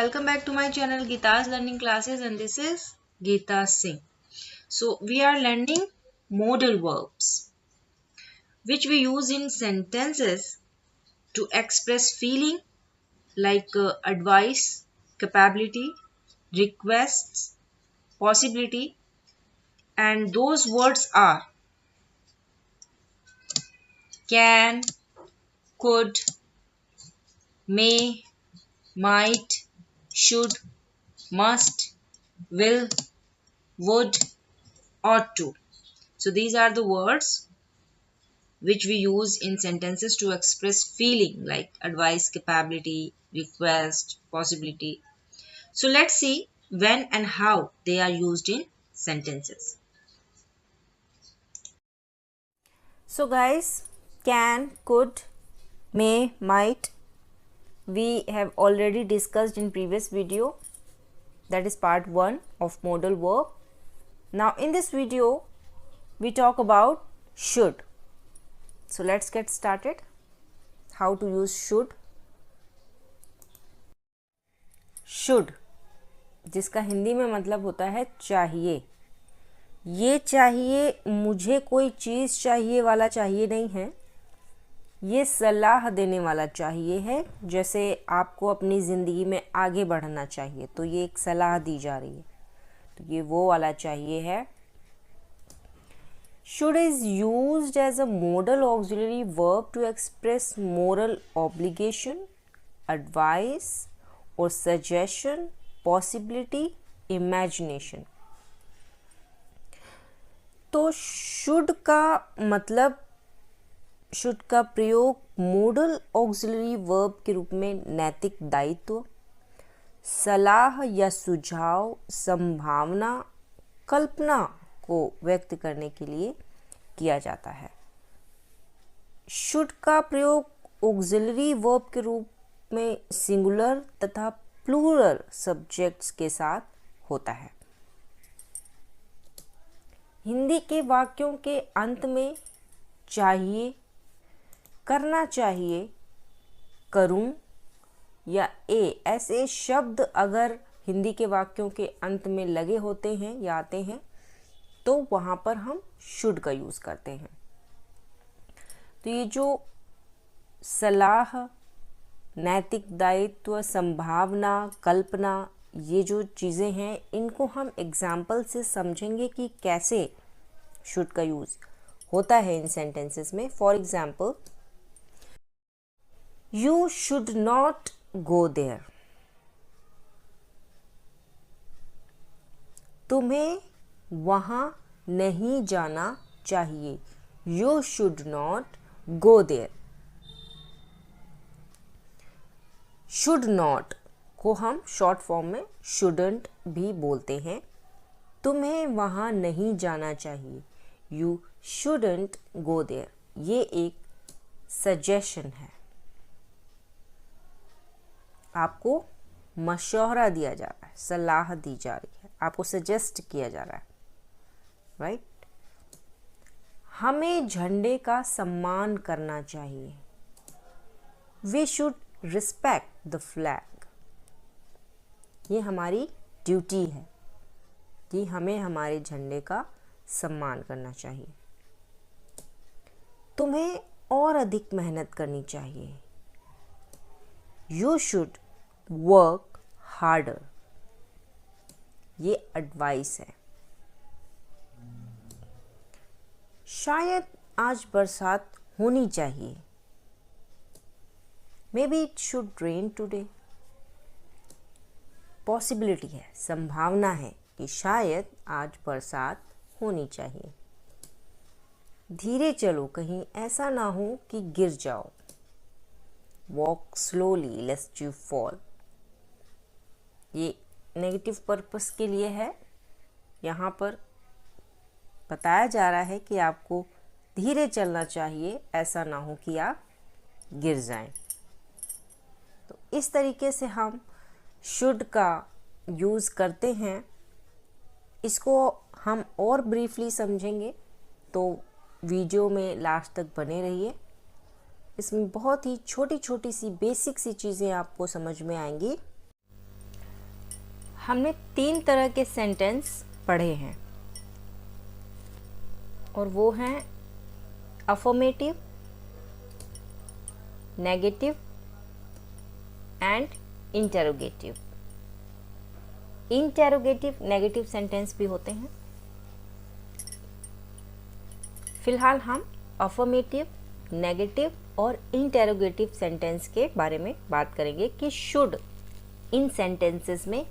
welcome back to my channel Geeta's Learning Classes, and this is Geeta Singh. So we are learning modal verbs which we use in sentences to express feeling like advice, capability, requests, possibility, and those words are can, could, may, might, should, must, will, would, ought to. So these are the words which we use in sentences to express feeling like advice, capability, request, possibility. So let's see when and how they are used in sentences. So guys, can, could, may, might, we have already discussed in previous video, that is part 1 of modal verb. Now in this video we talk about should. So let's get started. How to use should. Should जिसका हिंदी में मतलब होता है चाहिए. ये चाहिए, मुझे कोई चीज़ चाहिए वाला चाहिए नहीं है, ये सलाह देने वाला चाहिए है. जैसे आपको अपनी ज़िंदगी में आगे बढ़ना चाहिए तो ये एक सलाह दी जा रही है, तो ये वो वाला चाहिए है. Should is used as a modal auxiliary verb to express moral obligation, advice or suggestion, possibility, imagination. तो शुड का मतलब, शुड का प्रयोग मोडल ऑक्सिलरी वर्ब के रूप में नैतिक दायित्व, सलाह या सुझाव, संभावना, कल्पना को व्यक्त करने के लिए किया जाता है. शुड का प्रयोग ऑक्सिलरी वर्ब के रूप में सिंगुलर तथा प्लूरल सब्जेक्ट्स के साथ होता है. हिंदी के वाक्यों के अंत में चाहिए, करना चाहिए, करूं या ऐसे शब्द अगर हिंदी के वाक्यों के अंत में लगे होते हैं या आते हैं तो वहाँ पर हम शुड का यूज़ करते हैं. तो ये जो सलाह, नैतिक दायित्व, संभावना, कल्पना, ये जो चीज़ें हैं इनको हम एग्जाम्पल से समझेंगे कि कैसे शुड का यूज़ होता है इन सेंटेंसेस में. For example, you should not go there. तुम्हें वहाँ नहीं जाना चाहिए. You should not go there. Should not को हम शॉर्ट फॉर्म में शुडंट भी बोलते हैं. तुम्हें वहाँ नहीं जाना चाहिए. You shouldn't go there. ये एक सजेशन है, आपको मशवरा दिया जा रहा है, सलाह दी जा रही है, आपको सजेस्ट किया जा रहा है, राइट. हमें झंडे का सम्मान करना चाहिए. We should respect the flag. ये हमारी ड्यूटी है कि हमें हमारे झंडे का सम्मान करना चाहिए. तुम्हें और अधिक मेहनत करनी चाहिए. You should work harder. ये एडवाइस है. शायद आज बरसात होनी चाहिए. May be it should rain today. Possibility है, संभावना है कि शायद आज बरसात होनी चाहिए. धीरे चलो, कहीं ऐसा ना हो कि गिर जाओ. Walk slowly लेस्ट you fall. ये नेगेटिव पर्पस के लिए है. यहाँ पर बताया जा रहा है कि आपको धीरे चलना चाहिए, ऐसा ना हो कि आप गिर जाएं. तो इस तरीके से हम शुड का यूज़ करते हैं. इसको हम और ब्रीफली समझेंगे तो वीडियो में लास्ट तक बने रहिए. इसमें बहुत ही छोटी छोटी सी बेसिक सी चीज़ें आपको समझ में आएंगी. हमने 3 तरह के सेंटेंस पढ़े हैं और वो हैं affirmative, negative and interrogative. Interrogative negative sentence भी होते हैं। फिलहाल हम अफर्मेटिव, नेगेटिव और इंटेरोगेटिव सेंटेंस के बारे में बात करेंगे कि शुड इन सेंटेंसेस में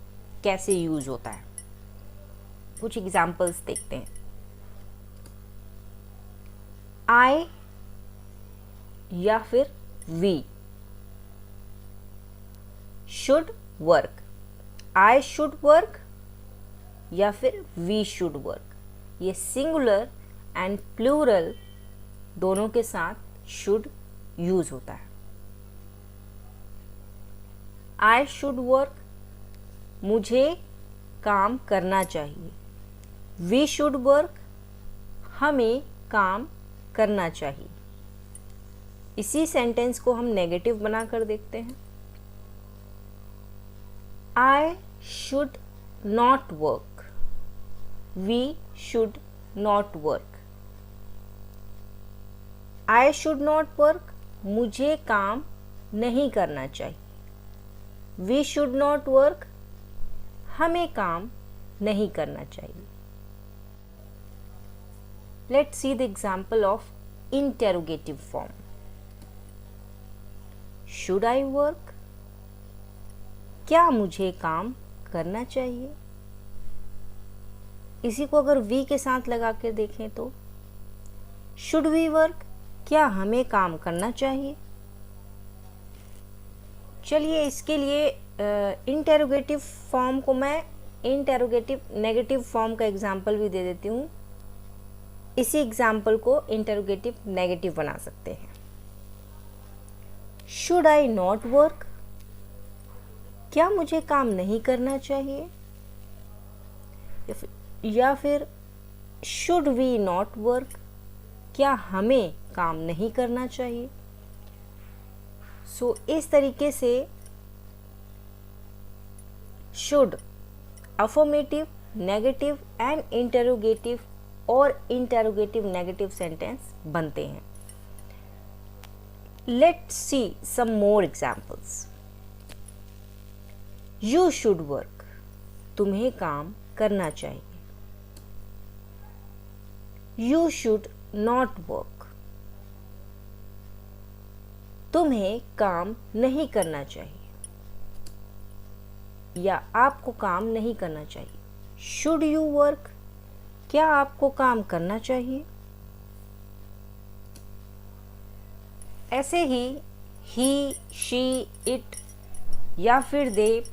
कैसे यूज होता है। कुछ एग्जाम्पल्स देखते हैं। आई या फिर we should work. I should work या फिर वी शुड वर्क। ये सिंगुलर एंड प्लूरल दोनों के साथ शुड यूज होता है। आई शुड वर्क, मुझे काम करना चाहिए। वी शुड वर्क, हमें काम करना चाहिए। इसी सेंटेंस को हम नेगेटिव बनाकर देखते हैं। I should not work, we should not work. I should not work, मुझे काम नहीं करना चाहिए। वी शुड नॉट वर्क, हमें काम नहीं करना चाहिए। Let's see the example of interrogative form. Should I work? क्या मुझे काम करना चाहिए? इसी को अगर we के साथ लगा कर देखें तो should we work? क्या हमें काम करना चाहिए? चलिए इसके लिए इंटेरोगेटिव फॉर्म को मैं इंटेरोगेटिव नेगेटिव फॉर्म का एग्जाम्पल भी दे देती हूँ। इसी एग्जाम्पल को इंटेरोगेटिव नेगेटिव बना सकते हैं। Should I not work? क्या मुझे काम नहीं करना चाहिए? या फिर शुड वी नॉट वर्क? क्या हमें काम नहीं करना चाहिए? सो इस तरीके से should affirmative, negative and interrogative और इंटेरोगेटिव नेगेटिव सेंटेंस बनते हैं। Let's see some more examples. You should work, तुम्हें काम करना चाहिए। यू शुड नॉट वर्क, तुम्हें काम नहीं करना चाहिए या आपको काम नहीं करना चाहिए। शुड यू वर्क, क्या आपको काम करना चाहिए? ऐसे ही, शी, इट या फिर दे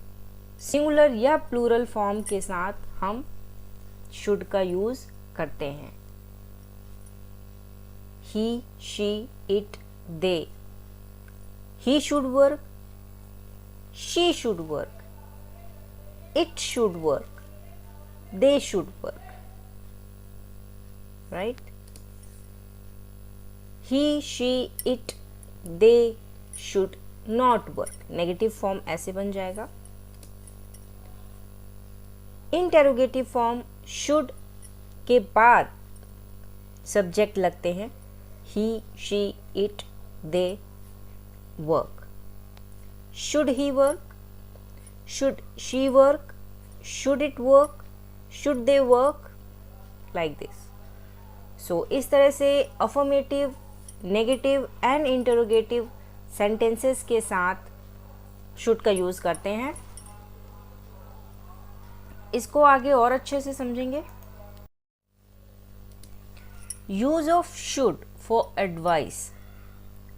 सिंगुलर या प्लूरल फॉर्म के साथ हम शुड का यूज करते हैं। He, she, it, they. He should work, she should work, it should work, they should work, right? He, she, it, they should not work. Negative form ऐसे बन जाएगा। इंटेरोगेटिव फॉर्म शुड के बाद subject लगते हैं। he, she, it, they work. Should he work? Should she work? Should it work? Should they work? Like this. So इस तरह से affirmative, negative and interrogative sentences के साथ शुड का यूज करते हैं। इसको आगे और अच्छे से समझेंगे। Use of should for advice.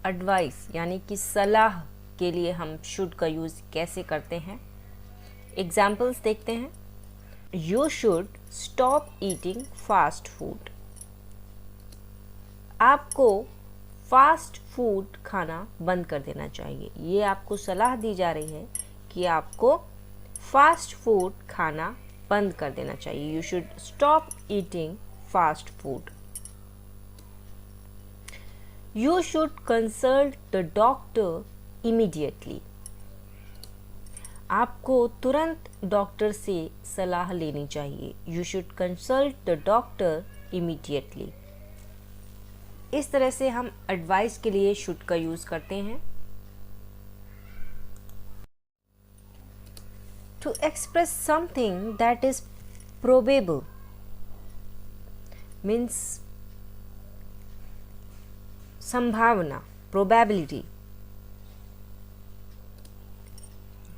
Advice यानी कि सलाह के लिए हम शुड का यूज कैसे करते हैं। एग्जाम्पल्स देखते हैं। You should stop eating fast food, आपको फास्ट फूड खाना बंद कर देना चाहिए। ये आपको सलाह दी जा रही है कि आपको फास्ट फूड खाना बंद कर देना चाहिए। You should stop eating fast food. You should consult the doctor immediately, आपको तुरंत डॉक्टर से सलाह लेनी चाहिए। You should consult the doctor immediately. इस तरह से हम एडवाइस के लिए शुड का यूज करते हैं। To express something that is probable means संभावना, probability.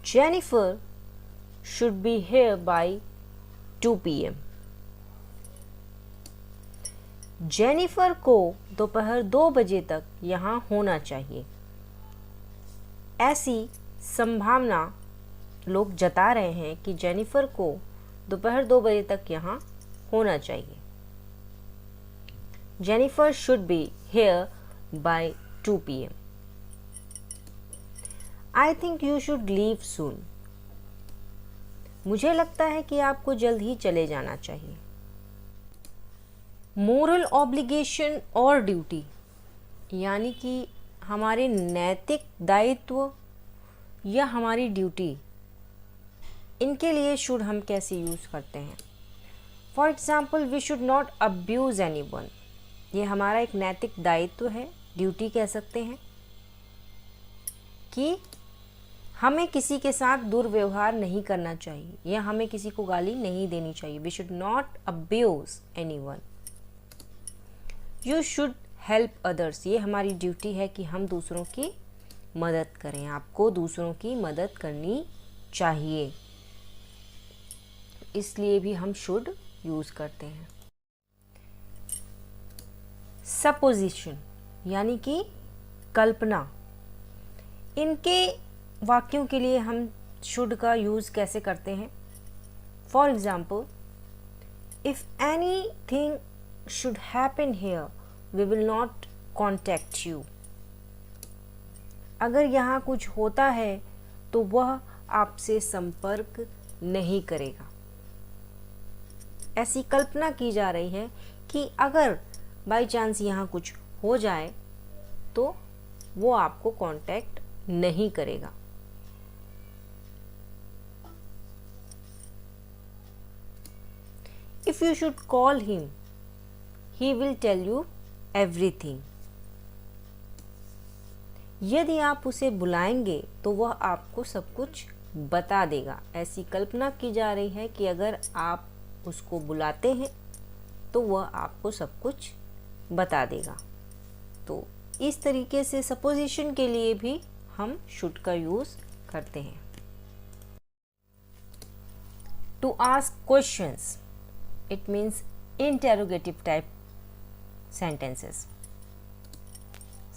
Jennifer should be here by 2 PM। Jennifer को दोपहर 2 बजे तक यहाँ होना चाहिए। ऐसी संभावना लोग जता रहे हैं कि जेनिफर को दोपहर 2 बजे तक यहाँ होना चाहिए। Jennifer should be here by 2 PM। I think you should leave soon. मुझे लगता है कि आपको जल्द ही चले जाना चाहिए। मोरल ऑब्लिगेशन और ड्यूटी यानी कि हमारे नैतिक दायित्व या हमारी ड्यूटी, इनके लिए शुड हम कैसे यूज करते हैं। For example, we should not abuse anyone. ये हमारा एक नैतिक दायित्व है, ड्यूटी कह सकते हैं, कि हमें किसी के साथ दुर्व्यवहार नहीं करना चाहिए या हमें किसी को गाली नहीं देनी चाहिए। We should not abuse anyone. You should help others. ये हमारी ड्यूटी है कि हम दूसरों की मदद करें। आपको दूसरों की मदद करनी चाहिए, इसलिए भी हम शुड यूज करते हैं। सपोजिशन यानी कि कल्पना, इनके वाक्यों के लिए हम शुड का यूज कैसे करते हैं। For example, if any thing should happen here we will not contact you. अगर यहाँ कुछ होता है तो वह आपसे संपर्क नहीं करेगा। ऐसी कल्पना की जा रही है कि अगर बाय चांस यहाँ कुछ हो जाए तो वो आपको कांटेक्ट नहीं करेगा। If you should call him he will tell you everything. यदि आप उसे बुलाएंगे तो वह आपको सब कुछ बता देगा। ऐसी कल्पना की जा रही है कि अगर आप उसको बुलाते हैं तो वह आपको सब कुछ बता देगा। तो इस तरीके से सपोजिशन के लिए भी हम शुड का यूज करते हैं। To ask questions, it means interrogative type sentences.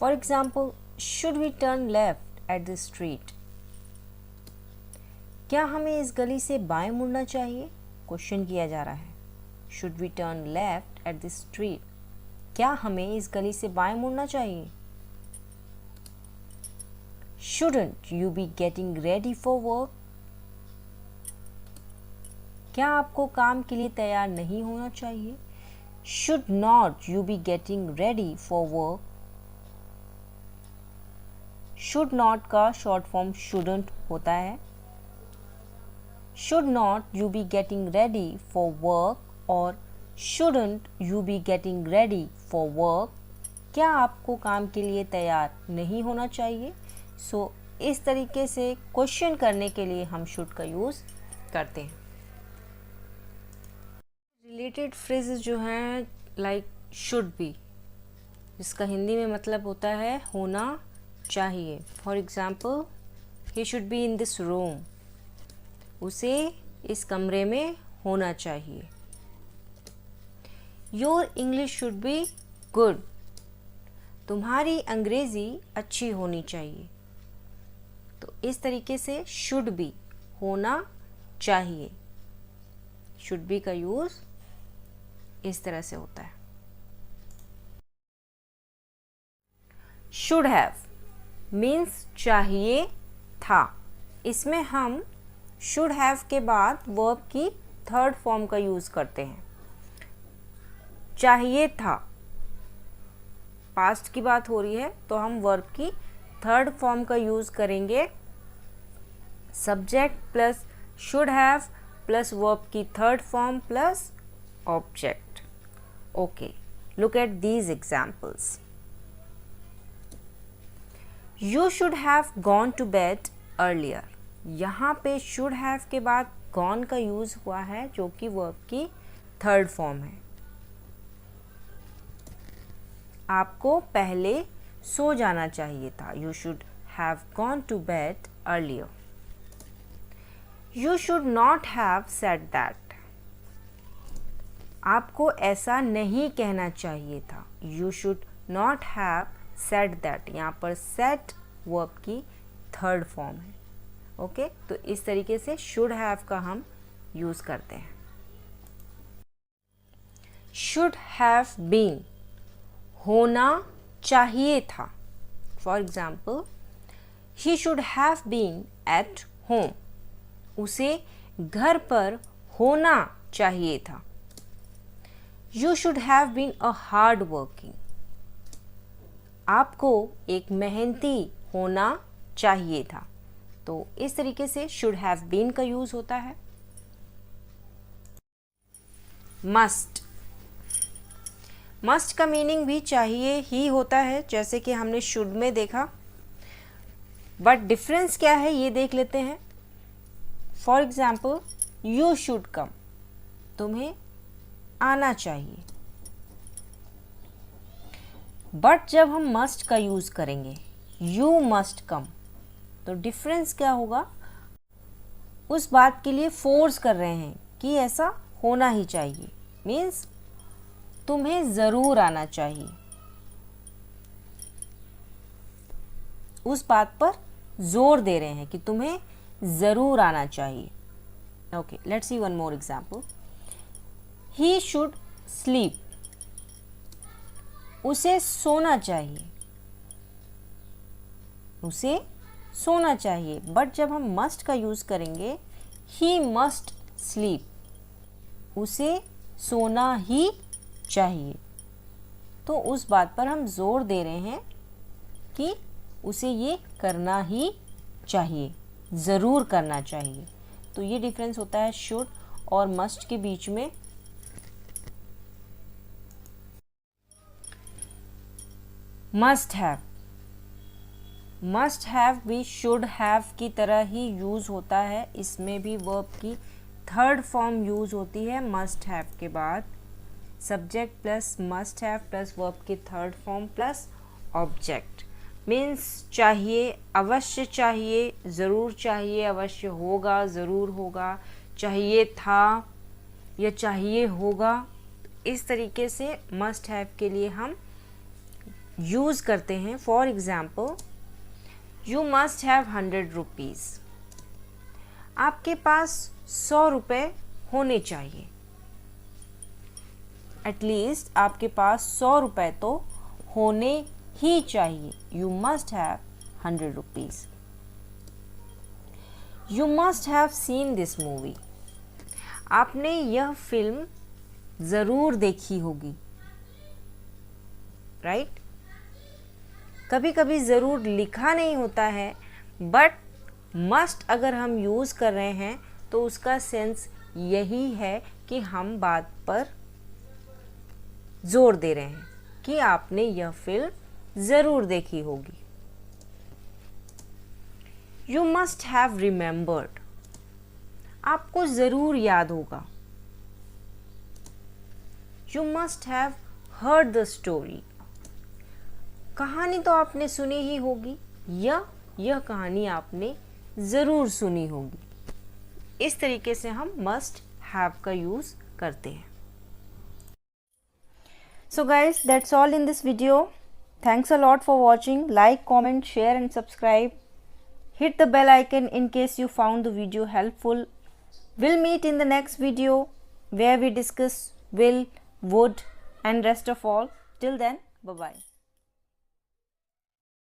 For example, should we turn left at the street. क्या हमें इस गली से बाएं मुड़ना चाहिए? क्वेश्चन किया जा रहा है। Should we turn left at the street, क्या हमें इस गली से बाएं मुड़ना चाहिए? Shouldn't you be getting ready for work? क्या आपको काम के लिए तैयार नहीं होना चाहिए? Should not you be getting ready for work? Should not का short form shouldn't होता है। Should not you be getting ready for work और shouldn't you be getting ready for work, क्या आपको काम के लिए तैयार नहीं होना चाहिए? सो इस तरीके से क्वेश्चन करने के लिए हम शुड का यूज करते हैं। रिलेटेड फ्रेजेस जो हैं लाइक शुड बी, जिसका हिंदी में मतलब होता है होना चाहिए। For example, he should be in this room, उसे इस कमरे में होना चाहिए। Your English should be good, तुम्हारी अंग्रेजी अच्छी होनी चाहिए। तो इस तरीके से शुड बी होना चाहिए, शुड बी का यूज इस तरह से होता है। शुड हैव मीन्स चाहिए था। इसमें हम शुड हैव के बाद वर्ब की थर्ड फॉर्म का यूज करते हैं। चाहिए था, पास्ट की बात हो रही है तो हम वर्ब की थर्ड फॉर्म का यूज करेंगे subject plus should have plus verb की third form plus object. Okay, look at these examples. You should have gone to bed earlier. यहाँ पे should have के बाद gone का यूज़ हुआ है जो कि verb की थर्ड फॉर्म है. आपको पहले सो जाना चाहिए था. You should have gone to bed earlier. You should not have said that. आपको ऐसा नहीं कहना चाहिए था. You should not have said that. यहाँ पर said वर्ब की थर्ड फॉर्म है. ओके, तो इस तरीके से should have का हम यूज़ करते हैं. should have been होना चाहिए था. For example, he should have been at home. उसे घर पर होना चाहिए था. You should have been a hard working. आपको एक मेहनती होना चाहिए था. तो इस तरीके से should have been का यूज होता है. must. must का मीनिंग भी चाहिए ही होता है, जैसे कि हमने should में देखा. बट डिफरेंस क्या है ये देख लेते हैं. For example, you should come. तुम्हें आना चाहिए. बट जब हम मस्ट का यूज करेंगे, यू मस्ट कम, तो डिफरेंस क्या होगा. उस बात के लिए फोर्स कर रहे हैं कि ऐसा होना ही चाहिए. मीन्स तुम्हें जरूर आना चाहिए. उस बात पर जोर दे रहे हैं कि तुम्हें जरूर आना चाहिए. Okay, let's see one more example. He should sleep. उसे सोना चाहिए. उसे सोना चाहिए. बट जब हम must का यूज करेंगे, he must sleep. उसे सोना ही चाहिए. तो उस बात पर हम जोर दे रहे हैं कि उसे ये करना ही चाहिए, ज़रूर करना चाहिए. तो ये डिफरेंस होता है should और must के बीच में. Must have. मस्ट हैव भी शुड हैव की तरह ही यूज़ होता है. इसमें भी वर्ब की थर्ड फॉर्म यूज़ होती है. मस्ट हैव के बाद subject plus must have plus verb की third form plus object. Means चाहिए, अवश्य चाहिए, ज़रूर चाहिए, अवश्य होगा, ज़रूर होगा, चाहिए था या चाहिए होगा. इस तरीके से मस्ट हैव के लिए हम यूज़ करते हैं. For example, you must have 100 rupees. आपके पास 100 रुपये होने चाहिए. एटलीस्ट आपके पास 100 रुपये तो होने ही चाहिए. You must have 100 rupees. You must have seen this movie. आपने यह फिल्म ज़रूर देखी होगी. राइट? कभी कभी ज़रूर लिखा नहीं होता है, बट मस्ट अगर हम यूज़ कर रहे हैं तो उसका सेंस यही है कि हम बात पर जोर दे रहे हैं कि आपने यह फिल्म ज़रूर देखी होगी. You must have remembered. आपको ज़रूर याद होगा. You must have heard the story. कहानी तो आपने सुनी ही होगी या यह कहानी आपने ज़रूर सुनी होगी. इस तरीके से हम मस्ट हैव का यूज़ करते हैं. So guys, that's all in this video. Thanks a lot for watching. Like, comment, share and subscribe. Hit the bell icon in case you found the video helpful. We'll meet in the next video where we discuss will, would and rest of all. Till then, bye-bye.